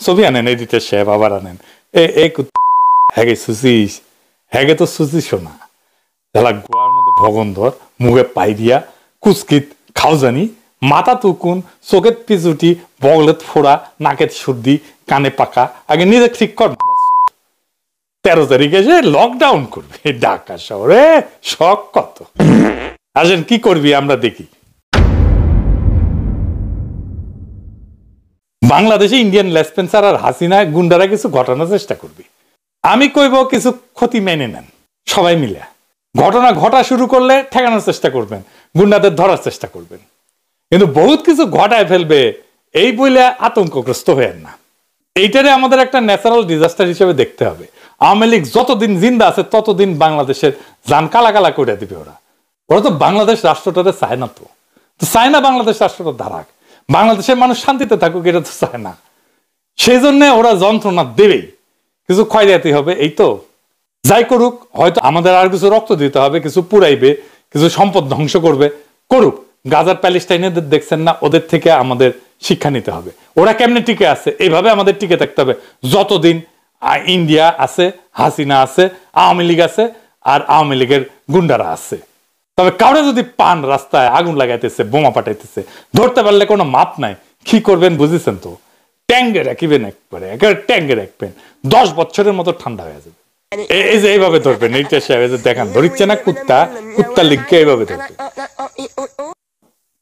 ছবি আনেন, এডিটার সাহেব আবার আনেন। হ্যাগে সুচিস, হ্যাগে তো সুচিস না, যারা গোয়ার মধ্যে ভগন্ধর, মুখে পাই দিয়া কুচকিত খাও জানি, মাথা তুকুন, চোখের পিছুটি, বগলেত ফোড়া, নাকের সর্দি, কানে পাকা। আগে নিজে ঠিক কর। 13 তারিখে যে লকডাউন করবে ঢাকা শহরে, শখ কত। আসেন কি করবি আমরা দেখি। বাংলাদেশে ইন্ডিয়ান লেসপেন্সার আর হাসিনা গুন্ডারা কিছু ঘটানোর চেষ্টা করবি। আমি কইব কিছু ক্ষতি মেনে নেন সবাই মিলে। ঘটনা ঘটা শুরু করলে ঠেকানোর চেষ্টা করবেন, গুন্ডাদের ধরার চেষ্টা করবেন, কিন্তু বহুত কিছু ঘটায় ফেলবে এই বইলে আতঙ্কগ্রস্ত হয়েন না। এইটারে আমাদের একটা ন্যাচারাল ডিজাস্টার হিসেবে দেখতে হবে। আওয়ামী লীগ যতদিন জিন্দা আছে ততদিন বাংলাদেশের জান কালা কালা করে দিবে। ওরা তো বাংলাদেশ রাষ্ট্রটারে চায় না, তো চায় না বাংলাদেশ রাষ্ট্রটা ধারাক, বাংলাদেশের মানুষ শান্তিতে থাকুক, এটা তো চায় না। সেই জন্য ওরা যন্ত্রণা দেবেই, কিছু ক্ষয়ক্ষতি হবে। এই তো যাই করুক, হয়তো আমাদের আর কিছু রক্ত দিতে হবে, কিছু পুরাইবে, কিছু সম্পদ ধ্বংস করবে, করুক। গাজার প্যালেস্টাইনের দেখছেন না, ওদের থেকে আমাদের শিক্ষা নিতে হবে। ওরা কেমনে টিকে আছে, এইভাবে আমাদের টিকে থাকতে হবে যতদিন ইন্ডিয়া আছে, হাসিনা আছে, আওয়ামী লীগ আছে, আর আওয়ামী লীগের গুন্ডারা আছে। তবে কাউরে যদি পান রাস্তায় আগুন লাগাইতেছে, বোমা পাঠাইতেছে, ধরতে পারলে কোনো মাপ নাই, কি করবেন বুঝেছেন তো? ট্যাঙ্গে রাখিবেন, একবারে একেবারে ট্যাঙ্গে রাখবেন, 10 বছরের মতো ঠান্ডা হয়ে যাবে। এই যে এইভাবে ধরবেন, এইটা দেখান ধরিচ্ছে না কুত্তা লিখকে এইভাবে ধরবেন।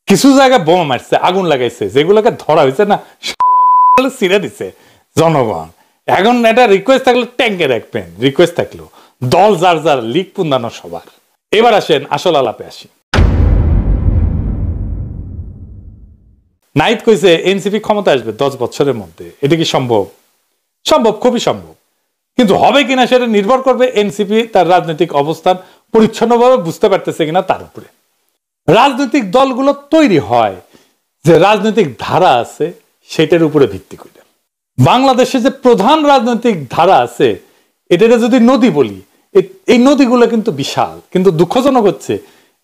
কিছু জায়গায় বোমা মারছে, আগুন লাগাইছে, যেগুলোকে ধরা হয়েছে না ছিঁড়ে দিছে জনগণ। এখন এটা রিকোয়েস্ট থাকলো ট্যাঙ্কে রাখবেন, রিকোয়েস্ট থাকলো দল যার যার লিক পুন্দানো সবার। এবার আসেন আসল আলাপে আসি। নাইট কইছে এনসিপি ক্ষমতা আসবে 10 বছরের মধ্যে। এটা কি সম্ভব? সম্ভব, খুবই সম্ভব, কিন্তু হবে কিনা সেটা নির্ভর করবে এনসিপি তার রাজনৈতিক অবস্থান পরিচ্ছন্নভাবে বুঝতে পারতেছে কিনা তার উপরে। রাজনৈতিক দলগুলো তৈরি হয় যে রাজনৈতিক ধারা আছে সেটার উপরে ভিত্তি করে। বাংলাদেশে যে প্রধান রাজনৈতিক ধারা আছে, এটা যদি নদী বলি, এই নদীগুলো কিন্তু বিশাল, কিন্তু দুঃখজনক হচ্ছে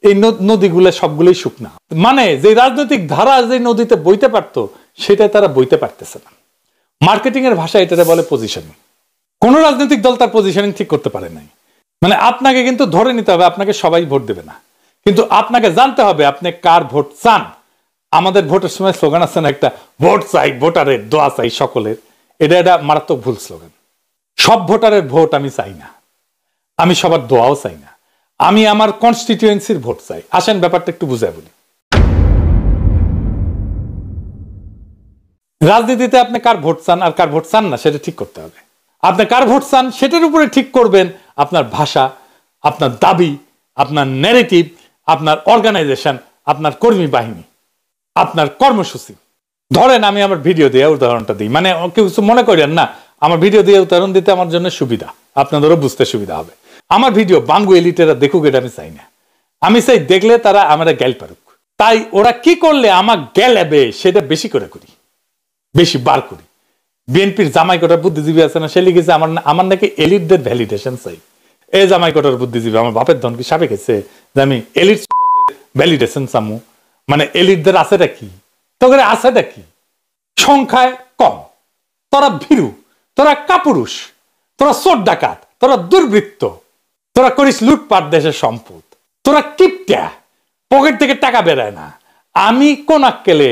এই নদীগুলো সবগুলোই শুকনা। মানে যে রাজনৈতিক ধারা যে নদীতে বইতে পারতো সেটা তারা বইতে পারতেছে না। মার্কেটিং এর ভাষায় এটা বলে পজিশনিং। কোন রাজনৈতিক দল তার পজিশনিং ঠিক করতে পারে নাই। মানে আপনাকে কিন্তু ধরে নিতে হবে আপনাকে সবাই ভোট দেবে না, কিন্তু আপনাকে জানতে হবে আপনি কার ভোট চান। আমাদের ভোটের সময় স্লোগান আছে না একটা, ভোট চাই ভোটারের, দোয়া চাই সকলের। এটা মারাত্মক ভুল স্লোগান। সব ভোটারের ভোট আমি চাই না, আমি সবার দোয়াও চাই না, আমি আমার কনস্টিটিউয়েন্সির ভোট চাই। আসেন ব্যাপারটা একটু বুঝাই বলি। রাজনীতিতে আপনি কার ভোট চান আর কার ভোট চান না সেটা ঠিক করতে হবে। আপনি কার ভোট চান সেটার উপরে ঠিক করবেন আপনার ভাষা, আপনার দাবি, আপনার ন্যারেটিভ, আপনার অর্গানাইজেশন, আপনার কর্মী বাহিনী, আপনার কর্মসূচি। ধরেন আমি আমার ভিডিও দিয়ে উদাহরণটা দিই, মানে কেউ কিছু মনে করেন না, আমার ভিডিও দিয়ে উদাহরণ দিতে আমার জন্য সুবিধা, আপনাদেরও বুঝতে সুবিধা হবে। আমার ভিডিও বাঙ্গু এলিটেরা দেখুক, এটা আমি চাই না। আমি চাই দেখলে তারা আমরা গ্যাল পারুক। তাই ওরা কি করলে আমার গ্যালাবে সেটা বেশি করে করি, বেশি বার করি। বিএনপির জামাই কোটার বুদ্ধিজীবী আছে না, সে লিখেছে আমার নাকি এলিটদের ভ্যালিডেশন চাই। এই জামাই কোটার বুদ্ধিজীবী আমার বাপের ধন কি সাপে গেছে যে আমি এলিট ভ্যালিডেশন চামু? মানে এলিটদের আছেটা কি, তোকে আছেটা কি? সংখ্যায় কম, তোরা ভীরু, তোরা কাপুরুষ, তোরা চোর ডাকাত, তোরা দুর্বৃত্ত, তোরা করিস লুটপাট দেশের সম্পদ, তোরা কিপটা, পকেট থেকে টাকা বেরোয় না। আমি কোন আক্কেলে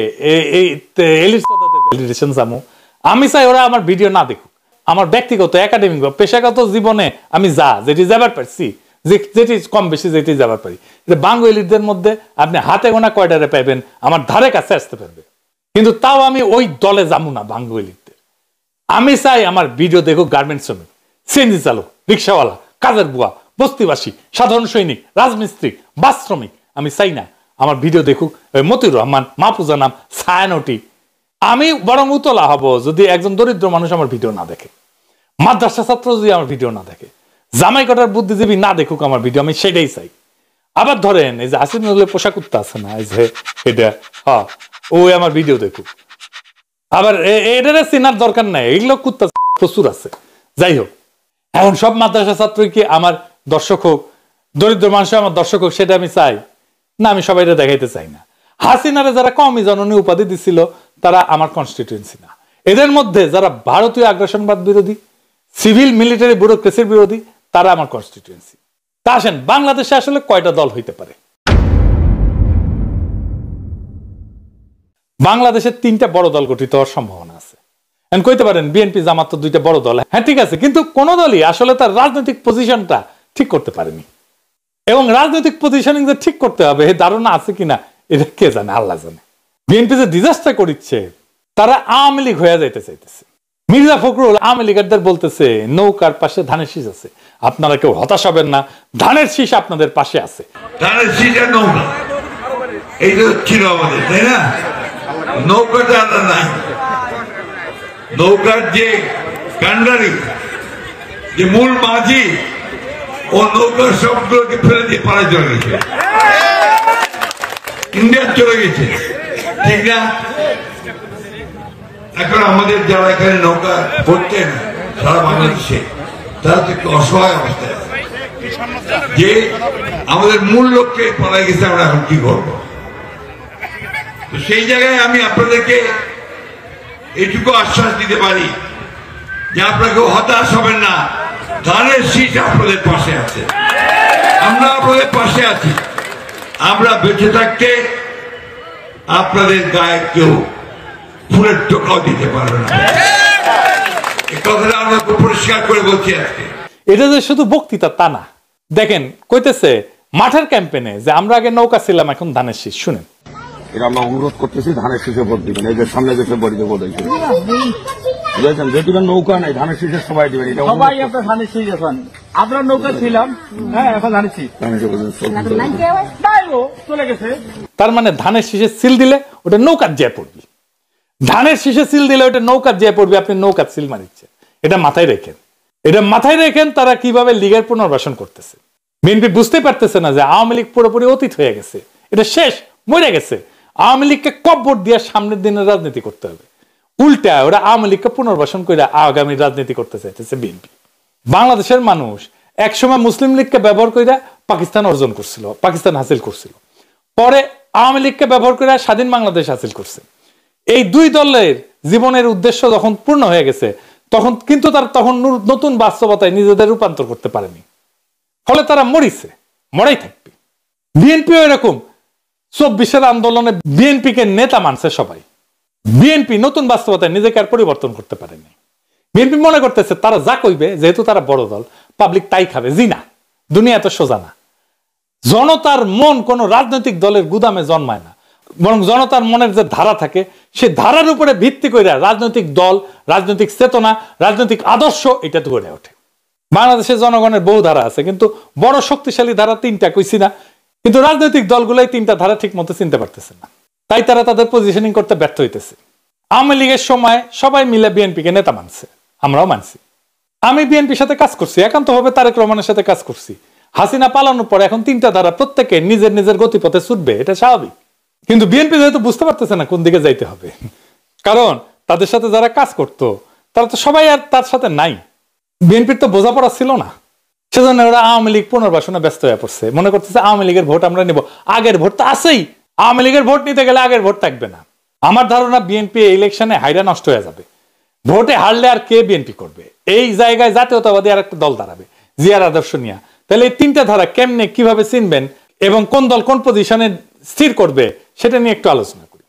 ভ্যালিডেশন চামু? আমি চাই ওরা আমার ভিডিও না দেখুক। আমার ব্যক্তিগত একাডেমিক বা পেশাগত জীবনে আমি যেটি যাবার পারছি, যেটি কম বেশি যেটি যাবার পারি, বাঙ্গু এলিটদের মধ্যে আপনি হাতে গোনা কয়টারে পাইবেন আমার ধারে কাছে আসতে পারবে। কিন্তু তাও আমি ওই দলে যাবো না বাঙ্গু এলিটদের। আমি চাই আমার ভিডিও দেখুক গার্মেন্টস শ্রমিক, সিএনজি চালক, রিক্সাওয়ালা, কাজের বুয়া, বস্তিবাসী, সাধারণ সৈনিক, রাজমিস্ত্রি, বাস শ্রমিক। আমি চাই না আমার ভিডিও দেখুক মতিউর রহমান, মাহফুজা নাম, ছায়ানটি। আমি বরং উতলা হব যদি একজন দরিদ্র মানুষ আমার ভিডিও না দেখে, মাদ্রাসা ছাত্র যদি আমার ভিডিও না দেখে, জামাই কোটার বুদ্ধিজীবী না দেখুক আমার ভিডিও, আমি সেটাই চাই। আবার ধরেন এই যে আসিফ পোশাক কুত্তা আছে না, এই যে এটা, ও আমার ভিডিও দেখুক। আবার এটা চেনার দরকার নাই, এগুলো কুত্তা প্রচুর আছে। যাই হোক, এখন সব মাদ্রাসা ছাত্রই কি আমার দর্শক হোক, দরিদ্র মানুষ আমার দর্শক হোক, সেটা আমি চাই না। আমি সবাইটা দেখাইতে চাই না। হাসিনারে যারা কওমি জননী উপাধি দিছিল তারা আমার কনস্টিটিউয়েন্সি না। এদের মধ্যে যারা ভারতীয় আগ্রাসনবাদ বিরোধী, সিভিল মিলিটারি ব্যুরোক্রেসির বিরোধী, তারা আমার কনস্টিটিউয়েন্সি। তা আসেন, বাংলাদেশে আসলে কয়টা দল হইতে পারে? বাংলাদেশের 3টা বড় দল গঠিত হওয়ার সম্ভাবনা আছে। কইতে পারেন বিএনপি জামাত তো 2টা বড় দল, হ্যাঁ ঠিক আছে, কিন্তু কোন দলই আসলে তার রাজনৈতিক পজিশনটা ঠিক করতে পারেনি। এবং রাজনৈতিক পজিশনিং যে ঠিক করতে হবে এই ধারণা আছে কিনা এটা কে জানে, আল্লাহ জানে। বিএনপি যে ডিজাস্টার করিচ্ছে, তারা আওয়ামী লীগ হয়ে যাইতে চাইতেছে। মির্জা ফখরুল আওয়ামী লীগারদের বলতেছে নৌকার পাশে ধানের শীষ আছে, আপনারা কেউ হতাশ হবেন না, ধানের শীষ আপনাদের পাশে আছে। ধানের শীষ আর নৌকা এই তো ছিল আমাদের, তাই না? নৌকাটা আলাদা নাই। নৌকার যে কান্ডারি, যে মূল মাঝি, ও নৌকার সবগুলোকে ফেলে দিয়ে পাড়ায় চলে গেছে, ইন্ডিয়া চলে গেছে, ঠিক না? এখন আমাদের যারা এখানে নৌকা পড়তেন সারা বাংলাদেশে, তারা তো একটু অসহায় অবস্থায় আছে, যে আমাদের মূল লক্ষ্যে পাড়ায় গেছে, আমরা এখন কি করবো? তো সেই জায়গায় আমি আপনাদেরকে এইটুকু আশ্বাস দিতে পারি যে আপনারা কেউ হতাশ হবেন না, ধানের শীষ আপনাদের পাশে আছে, আমরা আপনাদের পাশে আছি। আমরা বেঁচে থাকতে আপনাদের গায়ে কেউ ফুলের টোকাও দিতে পারবে না, এই কথাটা আমরা খুব পরিষ্কার করে বলছি আজকে। এটা যে শুধু বক্তৃতা তা না, দেখেন কইতেছে মাঠের ক্যাম্পেনে যে আমরা আগে নৌকা ছিলাম, এখন ধানের শীষ। শুনেন, এটা আমরা অনুরোধ করতেছি ধানের শীষে ভোট দিবেন। এই যে সামনে যে ফেব্রুয়ারিতে ভোট হয়েছে, বুঝেছেন, যেটুকু নৌকা নাই ধানের শীষে সবাই দিবেন। এটা সবাই আপনার ধানের শীষ, এখন আমরা নৌকা ছিলাম, হ্যাঁ এখন ধানের শীষ চলে গেছে। তার মানে ধানের শীষে সিল দিলে ওটা নৌকার জয় পড়বি, ধানের শীষে সিল দিলে ওটা নৌকার জয় পড়বি, আপনি নৌকার সিল মারিচ্ছে। এটা মাথায় রেখেন, এটা মাথায় রেখেন তারা কিভাবে লীগের পুনর্বাসন করতেছে। বিএনপি বুঝতে পারতেছে না যে আওয়ামী লীগ পুরোপুরি অতীত হয়ে গেছে, এটা শেষ, মরে গেছে। আওয়ামী লীগকে কব্বর দিয়ে সামনের দিনের রাজনীতি করতে হবে। উল্টা ওরা আওয়ামী লীগকে পুনর্বাসন করে আগামী রাজনীতি করতে চাইতেছে বিএনপি। বাংলাদেশের মানুষ একসময় মুসলিম লীগকে ব্যবহার করে পাকিস্তান অর্জন করছিল, পাকিস্তান হাসিল করছিল, পরে আওয়ামী লীগকে ব্যবহার করে স্বাধীন বাংলাদেশ হাসিল করছে। এই দুই দলের জীবনের উদ্দেশ্য যখন পূর্ণ হয়ে গেছে, তখন কিন্তু তারা তখন নতুন বাস্তবতায় নিজেদের রূপান্তর করতে পারেনি, ফলে তারা মরিছে, মরাই থাকবে। বিএনপিও এরকম 24-এর আন্দোলনে বিএনপিকে নেতা মানছে সবাই। বিএনপি নতুন বাস্তবতায় নিজেকে আর পরিবর্তন করতে পারেনি। বিএনপি মনে করতেছে তারা যা কইবে, যেহেতু তারা বড় দল, পাবলিক তাই খাবে। জি না, দুনিয়া এত সোজা না। জনতার মন কোন রাজনৈতিক দলের গুদামে জন্মায় না, বরং জনতার মনের যে ধারা থাকে, সে ধারার উপরে ভিত্তি করে রাজনৈতিক দল, রাজনৈতিক চেতনা, রাজনৈতিক আদর্শ এটা গড়ে ওঠে। বাংলাদেশের জনগণের বহু ধারা আছে, কিন্তু বড় শক্তিশালী ধারা 3টা কইছি না, কিন্তু রাজনৈতিক দলগুলোই 3টা ধারা ঠিক মতো চিনতে পারতেছে না, তাই তারা তাদের পজিশনিং করতে ব্যর্থ হইতেছে। আওয়ামী লীগের সময় সবাই মিলে বিএনপিকে নেতা মানছে, আমরাও মানছি। আমি বিএনপির সাথে কাজ করছি, একান্তভাবে তারেক রহমানের সাথে কাজ করছি। হাসিনা পালানোর পর এখন 3টা ধারা প্রত্যেকে নিজের নিজের গতিপথে ছুটবে, এটা স্বাভাবিক। কিন্তু বিএনপি যেহেতু বুঝতে পারতেছে না কোন দিকে যাইতে হবে, কারণ তাদের সাথে যারা কাজ করতো তারা তো সবাই আর তার সাথে নাই। বিএনপির তো বোঝাপড়া ছিল না, সেজন্য ওরা আওয়ামী লীগ পুনর্বাসনে ব্যস্ত হয়ে পড়ছে। মনে করতেছে আওয়ামী লীগের ভোট আমরা নিব, আগের ভোট তো আছেই, আওয়ামী লীগের ভোট নিতে গেলে আগের ভোট থাকবে না। আমার ধারণা বিএনপি ইলেকশনে হাইরা নষ্ট হয়ে যাবে, ভোটে হারলে আর কে বিএনপি করবে? এই জায়গায় জাতীয়তাবাদী আর একটা দল দাঁড়াবে জিয়ার আদর্শ নিয়ে। তাহলে এই 3টা ধারা কেমনে কিভাবে চিনবেন এবং কোন দল কোন পজিশনে স্থির করবে সেটা নিয়ে একটু আলোচনা করি।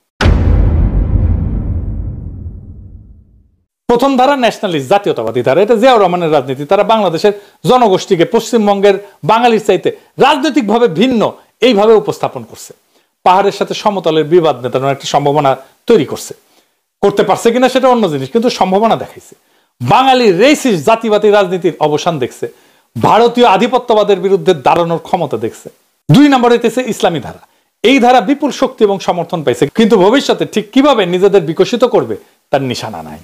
প্রথম ধারা ন্যাশনালিস্ট, জাতীয়তাবাদী ধারা। এটা জিয়াউর রহমানের রাজনীতি। তারা বাংলাদেশের জনগোষ্ঠীকে পশ্চিমবঙ্গের বাঙালির চাইতে রাজনৈতিকভাবে ভিন্ন এইভাবে উপস্থাপন করছে। পাহাড়ের সাথে সমতলের বিবাদ মেটানোর একটা সম্ভাবনা তৈরি করছে। করতে পারছে কিনা সেটা অন্য জিনিস, কিন্তু সম্ভাবনা দেখাইছে। বাঙালি রেসিস্ট জাতিবাদী রাজনীতির অবসান দেখছে, ভারতীয় আধিপত্যবাদের বিরুদ্ধে দাঁড়ানোর ক্ষমতা দেখছে। 2 নম্বরে হইতেছে ইসলামী ধারা। এই ধারা বিপুল শক্তি এবং সমর্থন পাইছে, কিন্তু ভবিষ্যতে ঠিক কিভাবে নিজেদের বিকশিত করবে তার নিশানা নাই।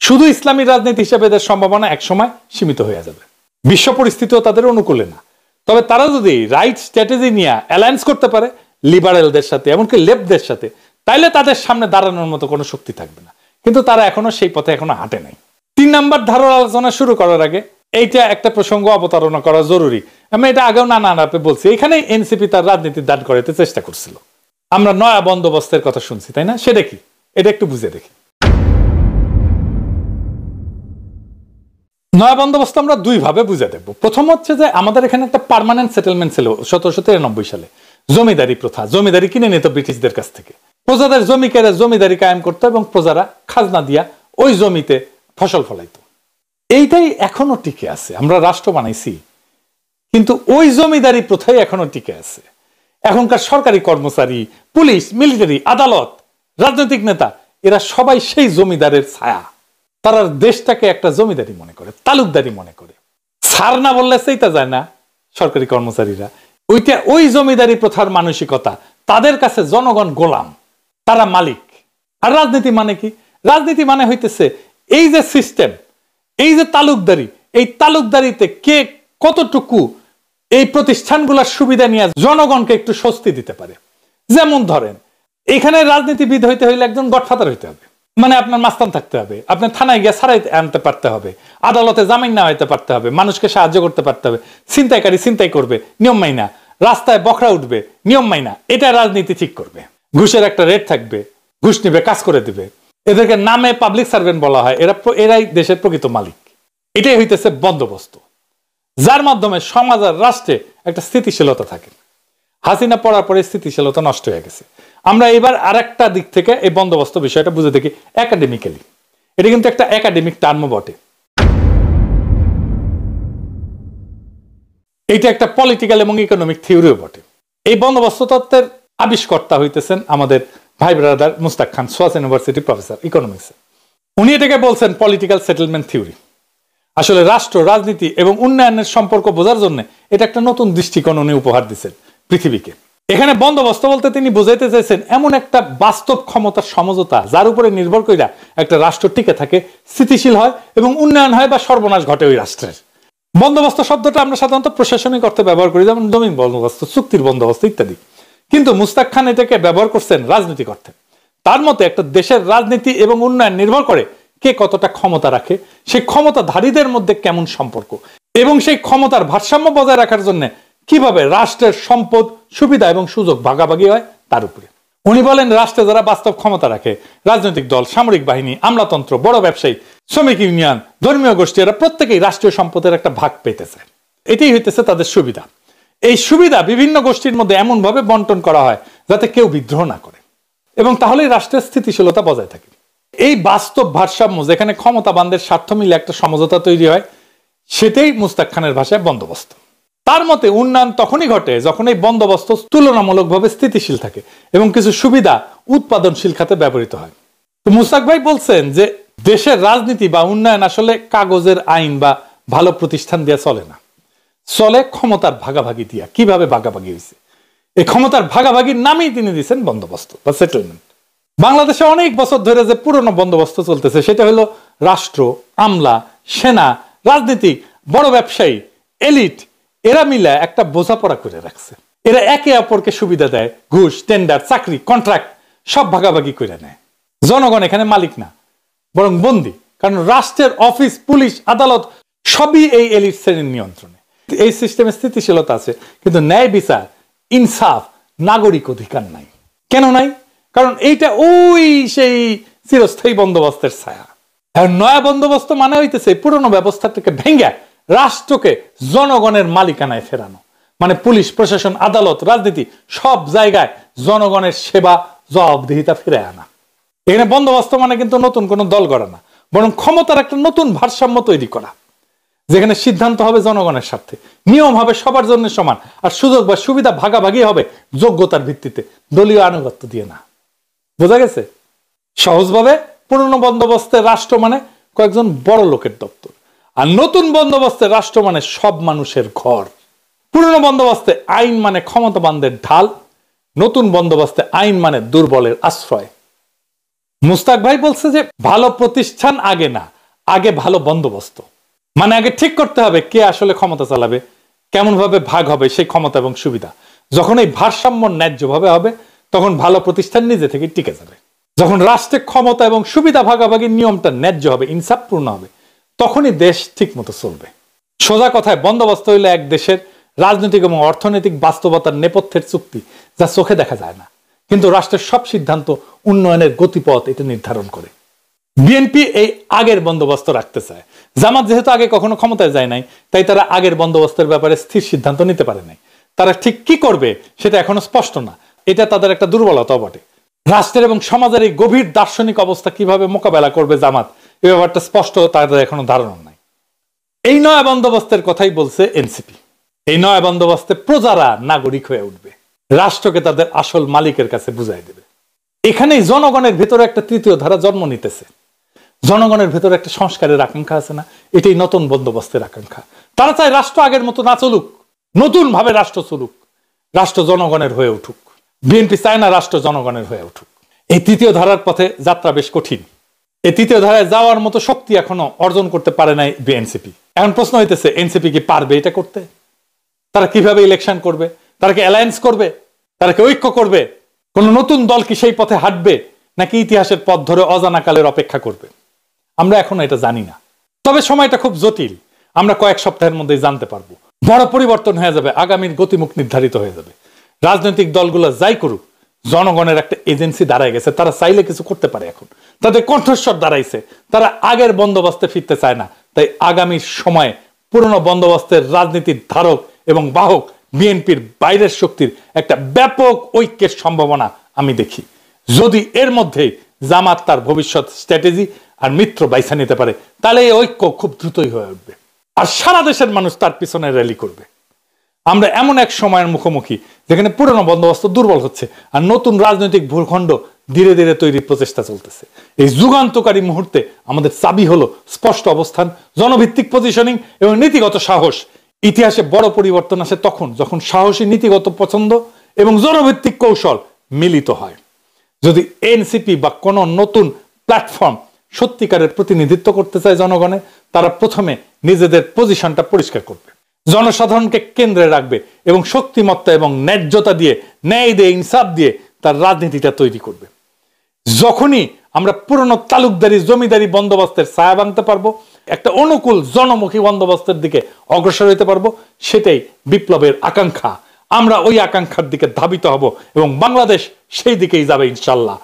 শুধু ইসলামী রাজনীতি হিসেবে এদের সম্ভাবনা একসময় সীমিত হয়ে যাবে, বিশ্ব পরিস্থিতিও তাদের অনুকূলে না। তবে তারা যদি রাইট স্ট্র্যাটেজি নিয়ে অ্যালায়েন্স করতে পারে লিবারেলদের সাথে, এমনকি লেফটদের সাথে, তাইলে তাদের সামনে দাঁড়ানোর মতো কোনো শক্তি থাকবে না। কিন্তু তারা এখনো সেই পথে এখনো হাঁটে নাই। 3 নম্বর ধারার আলোচনা শুরু করার আগে এইটা একটা প্রসঙ্গ অবতারণা করা জরুরি। আমি এটা আগেও নানা আলাপে বলছি। এখানে এনসিপি তার রাজনীতি দাঁড় করাতে চেষ্টা করছিল। আমরা নয়া বন্দোবস্তের কথা শুনছি, তাই না? সেটা কি? এটা একটু বুঝে দেখি। নয়া বন্দোবস্ত আমরা দুই ভাবে বুঝে দেব। প্রথম হচ্ছে যে আমাদের এখানে একটা পার্মানেন্ট সেটেলমেন্ট ছিল 1793 সালে, জমিদারি প্রথা। জমিদারি কিনে নিত ব্রিটিশদের কাছ থেকে, প্রজাদের জমি কেড়ে জমিদারি কায়েম করতো এবং প্রজারা খাজনা দিয়া ওই জমিতে ফসল ফলাইতো। এইটাই এখনো টিকে আছে। আমরা রাষ্ট্র বানাইছি কিন্তু ওই জমিদারি প্রথাই এখনো টিকে আছে। এখনকার সরকারি কর্মচারী, পুলিশ, মিলিটারি, আদালত, রাজনৈতিক নেতা এরা সবাই সেই জমিদারের ছায়া। তারা দেশটাকে একটা জমিদারি মনে করে, তালুকদারি মনে করে। ছাড় না বললে সেইটা যায় না সরকারি কর্মচারীরা। ওইটা ওই জমিদারি প্রথার মানসিকতা। তাদের কাছে জনগণ গোলাম, তারা মালিক। আর রাজনীতি মানে কি? রাজনীতি মানে হইতেছে এই যে সিস্টেম, এই যে তালুকদারি, এই তালুকদারিতে কে কতটুকু এই প্রতিষ্ঠানগুলোর সুবিধা নিয়ে জনগণকে একটু স্বস্তি দিতে পারে। যেমন ধরেন, এখানে রাজনীতিবিদ হইতে হইলে একজন গডফাদার হইতে হবে, মানে আপনার মাস্তান থাকতে হবে, আপনার থানায় গিয়ে ছাড়াই আনতে পারতে হবে, আদালতে জামিন না হইতে পারতে হবে, মানুষকে সাহায্য করতে পারতে হবে, ছিনতাইকারী ছিনতাই করবে নিয়ম মাইনা, রাস্তায় বকরা উঠবে নিয়ম মাইনা, এটা রাজনীতি ঠিক করবে। ঘুষের একটা রেট থাকবে, ঘুষ নিবে, কাজ করে দিবে। এদেরকে নামে পাবলিক সার্ভেন্ট বলা হয়। এরাই দেশের প্রকৃত মালিক। এটাই হইতেছে বন্দোবস্ত, যার মাধ্যমে সমাজ আর রাষ্ট্রে একটা স্থিতিশীলতা থাকে। হাসিনা পড়ার পরে স্থিতিশীলতা নষ্ট হয়ে গেছে। আমরা এবার আরেকটা দিক থেকে এই বন্দোবস্ত বিষয়টা বুঝে দেখি একাডেমিক্যালি। এটা কিন্তু একটা একাডেমিক টার্মও বটে। এইটা একটা পলিটিক্যাল এবং ইকোনমিক থিওরিও বটে। এই বন্দোবস্ত তত্ত্বের আবিষ্কর্তা হইতেছেন আমাদের ভাই ব্রাদার মুস্তাক খান, সোয়াস ইউনিভার্সিটি প্রফেসর ইকোনমিক্স। উনি এটাকে বলছেন পলিটিক্যাল সেটেলমেন্ট থিওরি। আসলে রাষ্ট্র, রাজনীতি এবং উন্নয়নের সম্পর্ক বোঝার জন্য এটা একটা নতুন দৃষ্টিকোণ উনি উপহার দিচ্ছেন পৃথিবীকে। এখানে বন্দোবস্ত বলতে তিনি বুঝাইতে চাইছেন এমন একটা বাস্তব ক্ষমতার সমঝোতা যার উপরে নির্ভর করে একটা রাষ্ট্র টিকে থাকে, স্থিতিশীল হয় এবং উন্নয়ন হয় বা সর্বনাশ ঘটে ওই রাষ্ট্রের। বন্দোবস্ত শব্দটা আমরা সাধারণত প্রশাসনিক অর্থে ব্যবহার করি, যেমন জমিন বন্দোবস্ত, চুক্তির বন্দোবস্ত ইত্যাদি। কিন্তু মুস্তাক খান এটাকে ব্যবহার করছেন রাজনৈতিক অর্থে। তার মতে একটা দেশের রাজনীতি এবং উন্নয়ন নির্ভর করে কে কতটা ক্ষমতা রাখে, সেই ক্ষমতাধারীদের মধ্যে কেমন সম্পর্ক, এবং সেই ক্ষমতার ভারসাম্য বজায় রাখার জন্য কিভাবে রাষ্ট্রের সম্পদ, সুবিধা এবং সুযোগ ভাগাভাগি হয় তার উপরে। উনি বলেন রাষ্ট্রে যারা বাস্তব ক্ষমতা রাখে, রাজনৈতিক দল, সামরিক বাহিনী, আমলাতন্ত্র, বড় ব্যবসায়ী, শ্রমিক ইউনিয়ন, ধর্মীয় গোষ্ঠী, এরা প্রত্যেকেই রাষ্ট্রীয় সম্পদের একটা ভাগ পেতে চায়। এটাই হইতেছে তাদের সুবিধা। এই সুবিধা বিভিন্ন গোষ্ঠীর মধ্যে এমন ভাবে বন্টন করা হয় যাতে কেউ বিদ্রোহ না করে, এবং তাহলেই রাষ্ট্রের স্থিতিশীলতা বজায় থাকে। এই বাস্তব ভারসাম্য, যেখানে ক্ষমতাবানদের স্বার্থ মিলে একটা সমঝোতা তৈরি হয়, সেটাই মুস্তাক খানের ভাষায় বন্দোবস্ত। তার মতে উন্নয়ন তখনই ঘটে যখন এই বন্দোবস্ত তুলনামূলকভাবে স্থিতিশীল থাকে এবং কিছু সুবিধা উৎপাদনশীল খাতে ব্যবহৃত হয়। তো মুস্তাক ভাই বলছেন যে দেশের রাজনীতি বা উন্নয়ন আসলে কাগজের আইন বা ভালো প্রতিষ্ঠান দিয়ে চলে না, চলে ক্ষমতার ভাগাভাগি দিয়া। কিভাবে ভাগাভাগি হয়েছে? এই ক্ষমতার ভাগাভাগির নামেই তিনি দিচ্ছেন বন্দোবস্ত বা সেটেলমেন্ট। বাংলাদেশে অনেক বছর ধরে যে পুরনো বন্দোবস্ত চলতেছে সেটা হলো রাষ্ট্র, আমলা, সেনা, রাজনীতিক, বড় ব্যবসায়ী, এলিট, এরা মিলে একটা বোঝাপড়া করে রাখছে। এরা একে অপরকে সুবিধা দেয়, ঘুষ, টেন্ডার, চাকরি, কন্ট্রাক্ট সব ভাগাভাগি করে নেয়। জনগণ এখানে মালিক না, বরং বন্দী। কারণ রাষ্ট্রের অফিস, পুলিশ, আদালত সবই এই এলিট শ্রেণীর নিয়ন্ত্রণে। এই সিস্টেমে স্থিতিশীলতা আছে, কিন্তু ন্যায় বিচার, ইনসাফ, নাগরিক অধিকার নাই। কেন নাই? কারণ এইটা ওই সেই চিরস্থায়ী বন্দোবস্তের ছায়া। আর নয়া বন্দোবস্ত মানে হইতেছে পুরনো ব্যবস্থাটাকে ভেঙে রাষ্ট্রকে জনগণের মালিকানায় ফেরানো। মানে পুলিশ, প্রশাসন, আদালত, রাজনীতি সব জায়গায় জনগণের সেবা, জবাবদিহিতা ফিরে আনা। এখানে বন্দোবস্ত মানে কিন্তু নতুন কোনো দল গড়া না, বরং ক্ষমতার একটা নতুন ভারসাম্য তৈরি করা, যেখানে সিদ্ধান্ত হবে জনগণের স্বার্থে, নিয়ম হবে সবার জন্য সমান, আর সুযোগ বা সুবিধা ভাগাভাগি হবে যোগ্যতার ভিত্তিতে, দলীয় আনুগত্য দিয়ে না। বোঝা গেছে? সহজভাবে পুরনো বন্দোবস্তের রাষ্ট্র মানে কয়েকজন বড় লোকের দপ্তর, আর নতুন বন্দোবস্তে রাষ্ট্র মানে সব মানুষের ঘর। পুরনো বন্দোবস্তে আইন মানে ক্ষমতাবানদের ঢাল, নতুন বন্দোবস্তে আইন মানে দুর্বলের আশ্রয়। মুস্তাক ভাই বলছে যে ভালো প্রতিষ্ঠান আগে না, আগে ভালো বন্দোবস্ত। মানে আগে ঠিক করতে হবে কে আসলে ক্ষমতা চালাবে, কেমন ভাবে ভাগ হবে সেই ক্ষমতা এবং সুবিধা। যখন এই ভারসাম্য ন্যায্যভাবে হবে তখন ভালো প্রতিষ্ঠান নিজে থেকে টিকে যাবে। যখন রাষ্ট্রের ক্ষমতা এবং সুবিধা ভাগাভাগির নিয়মটা ন্যায্য হবে, ইনসাফপূর্ণ হবে, তখনই দেশ ঠিক মতো চলবে। সোজা কথায় বন্দোবস্ত হইলে এক দেশের রাজনৈতিক এবং অর্থনৈতিক বাস্তবতার নেপথ্যের চুক্তি, যা চোখে দেখা যায় না, কিন্তু রাষ্ট্রের সব সিদ্ধান্ত, উন্নয়নের গতিপথ এটা নির্ধারণ করে। বিএনপি এই আগের বন্দোবস্ত রাখতে চায়। জামাত যেহেতু আগে কখনো ক্ষমতায় যায় নাই, তাই তারা আগের বন্দোবস্তের ব্যাপারে স্থির সিদ্ধান্ত নিতে পারে নাই। তারা ঠিক কি করবে সেটা এখনো স্পষ্ট না। এটা তাদের একটা দুর্বলতা বটে। রাষ্ট্রের এবং সমাজের এই গভীর দার্শনিক অবস্থা কিভাবে মোকাবেলা করবে জামাত, এই ব্যাপারটা স্পষ্ট তাদের এখনো ধারণা নাই। এই নয়া বন্দোবস্তের কথাই বলছে এনসিপি। এই নয়া বন্দোবস্তে প্রজারা নাগরিক হয়ে উঠবে, রাষ্ট্রকে তাদের আসল মালিকের কাছে বুঝাই দেবে। এখানেই জনগণের ভেতরে একটা তৃতীয় ধারা জন্ম নিতেছে। জনগণের ভেতরে একটা সংস্কারের আকাঙ্ক্ষা আছে না, এটাই নতুন বন্দোবস্তের আকাঙ্ক্ষা। তারা চায় রাষ্ট্র আগের মতো না চলুক, নতুন ভাবে রাষ্ট্র চলুক, রাষ্ট্র জনগণের হয়ে উঠুক। বিএনপি চায় না রাষ্ট্র জনগণের হয়ে উঠুক। এই তৃতীয় ধারার পথে যাত্রা বেশ কঠিন। এই তৃতীয় ধারায় যাওয়ার মতো শক্তি এখনো অর্জন করতে পারে নাই বিএনসিপি। এখন প্রশ্ন হইতেছে, এনসিপি কি পারবে এটা করতে? তারা কিভাবে ইলেকশন করবে? তারা কি অ্যালায়েন্স করবে? তারা কি ঐক্য করবে? কোন নতুন দল কি সেই পথে হাঁটবে, নাকি ইতিহাসের পথ ধরে অজানা কালের অপেক্ষা করবে? আমরা এখনো এটা জানি না। তবে সময়টা খুব জটিল, আমরা কয়েক সপ্তাহের মধ্যেই জানতে পারবো। বড় পরিবর্তন হয়ে যাবে, আগামীর গতিমুখ নির্ধারিত হয়ে যাবে। রাজনৈতিক দলগুলো যাই করুক, জনগণের একটা এজেন্সি দাঁড়ায় গেছে। তারা চাইলে কিছু করতে পারে। এখন তাদের কণ্ঠস্বর দাঁড়াইছে, তারা আগের বন্দোবস্তে ফিরতে চায় না। তাই আগামী সময়ে পুরনো বন্দোবস্তের রাজনীতির ধারক এবং বাহক বিএনপির বাইরের শক্তির একটা ব্যাপক ঐক্যের সম্ভাবনা আমি দেখি। যদি এর মধ্যে জামাত তার ভবিষ্যৎ স্ট্র্যাটেজি আর মিত্র বাইছা নিতে পারে, তাহলে এই ঐক্য খুব দ্রুতই হয়ে উঠবে, আর সারা দেশের মানুষ তার পিছনে র্যালি করবে। আমরা এমন এক সময়ের মুখোমুখি যেখানে পুরনো বন্দোবস্ত দুর্বল হচ্ছে, আর নতুন রাজনৈতিক ভূখণ্ড ধীরে ধীরে তৈরির প্রচেষ্টা চলতেছে। এই যুগান্তকারী মুহূর্তে আমাদের চাবি হলো স্পষ্ট অবস্থান, জনভিত্তিক পজিশনিং এবং নীতিগত সাহস। ইতিহাসে বড় পরিবর্তন আসে তখন যখন সাহসী নীতিগত পছন্দ এবং জনভিত্তিক কৌশল মিলিত হয়। যদি এনসিপি বা কোনো নতুন প্ল্যাটফর্ম সত্যিকারের প্রতিনিধিত্ব করতে চায় জনগণের, তারা প্রথমে নিজেদের পজিশনটা পরিষ্কার করবে, জনসাধারণকে কেন্দ্রে রাখবে এবং শক্তিমত্তা এবং ন্যায্যতা দিয়ে, ন্যায় দিয়ে, ইনসাফ দিয়ে তার রাজনীতিটা তৈরি করবে। যখনই আমরা পুরনো তালুকদারি জমিদারি বন্দোবস্তের ছায়া ভাঙতে পারবো, একটা অনুকূল জনমুখী বন্দোবস্তের দিকে অগ্রসর হইতে পারবো, সেটাই বিপ্লবের আকাঙ্ক্ষা। আমরা ওই আকাঙ্ক্ষার দিকে ধাবিত হব এবং বাংলাদেশ সেই দিকেই যাবে ইনশাল্লাহ।